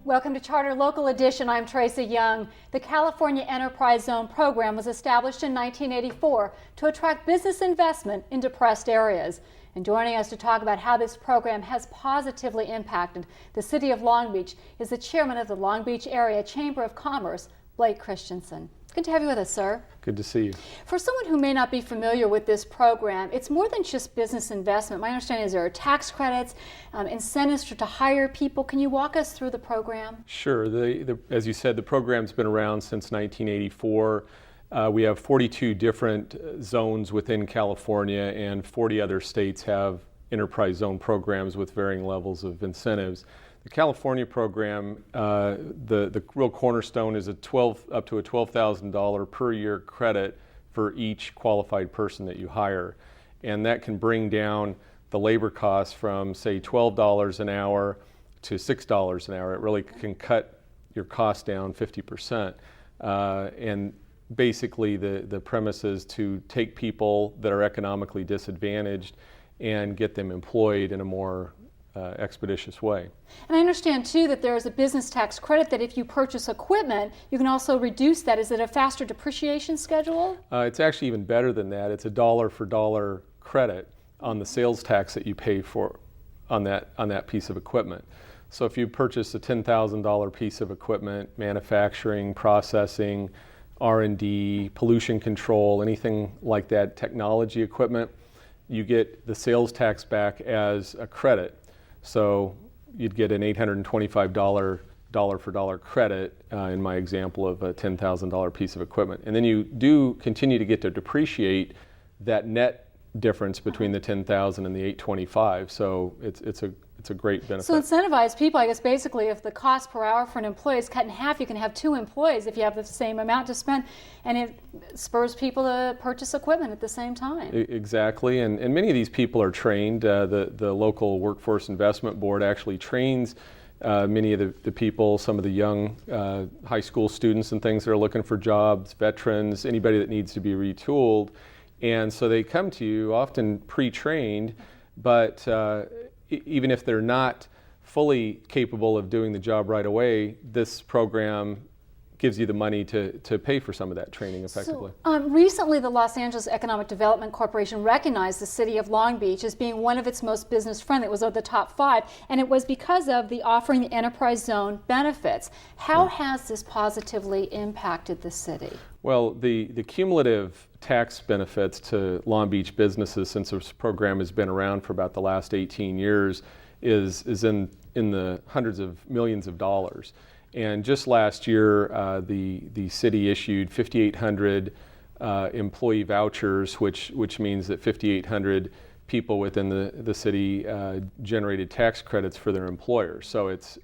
Welcome to Charter Local Edition. I'm Tracy Young. The California Enterprise Zone program was established in 1984 to attract business investment in depressed areas. And joining us to talk about how this program has positively impacted the city of Long Beach is the chairman of the Long Beach Area Chamber of Commerce, Blake Christensen. Good to have you with us, sir. Good to see you. For someone who may not be familiar with this program, it's more than just business investment. My understanding is there are tax credits, incentives to hire people. Can you walk us through the program? Sure. As you said, the program's been around since 1984. We have 42 different zones within California, and 40 other states have enterprise zone programs with varying levels of incentives. The California program, the real cornerstone is up to a $12,000 per year credit for each qualified person that you hire. And that can bring down the labor costs from, say, $12 an hour to $6 an hour. It really can cut your cost down 50%. And basically the premise is to take people that are economically disadvantaged and get them employed in a more expeditious way. And I understand too that there is a business tax credit that if you purchase equipment, you can also reduce that. Is it a faster depreciation schedule? It's actually even better than that. It's a dollar for dollar credit on the sales tax that you pay for on that piece of equipment. So if you purchase a $10,000 piece of equipment, manufacturing, processing, R&D, pollution control, anything like that, technology equipment, you get the sales tax back as a credit. So you'd get an $825 dollar for dollar credit in my example of a $10,000 piece of equipment. And then you do continue to get to depreciate that net difference between the $10,000 and the $825. So it's a great benefit. So incentivize people, I guess basically if the cost per hour for an employee is cut in half, you can have 2 employees if you have the same amount to spend, and it spurs people to purchase equipment at the same time. Exactly, and many of these people are trained. The local Workforce Investment Board actually trains many of the people, some of the young high school students and things that are looking for jobs, veterans, anybody that needs to be retooled. And so they come to you often pre-trained, but even if they're not fully capable of doing the job right away, this program gives you the money to pay for some of that training effectively. So, recently the Los Angeles Economic Development Corporation recognized the city of Long Beach as being one of its most business friendly. It was of the top 5, and it was because of the offering the enterprise zone benefits. How has this positively impacted the city? Well, the cumulative tax benefits to Long Beach businesses since this program has been around for about the last 18 years is in the hundreds of millions of dollars. And just last year, the city issued 5,800 employee vouchers, which means that 5,800 people within the city generated tax credits for their employers. So it's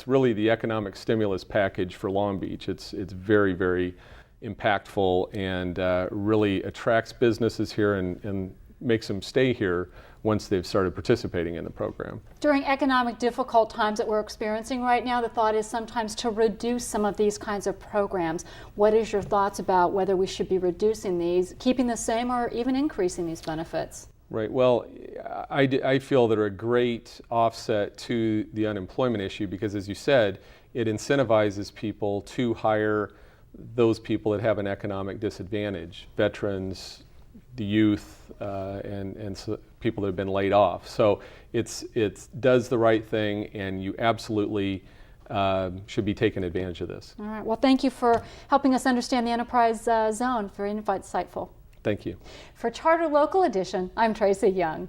really the economic stimulus package for Long Beach. It's very, very impactful and really attracts businesses here and makes them stay here once they've started participating in the program. During economic difficult times that we're experiencing right now, the thought is sometimes to reduce some of these kinds of programs. What is your thoughts about whether we should be reducing these, keeping the same, or even increasing these benefits? Right. Well, I feel they're a great offset to the unemployment issue because, as you said, it incentivizes people to hire those people that have an economic disadvantage, veterans, the youth, and so people that have been laid off. So it does the right thing, and you absolutely should be taking advantage of this. All right. Well, thank you for helping us understand the enterprise zone. Very insightful. Thank you. For Charter Local Edition, I'm Tracy Young.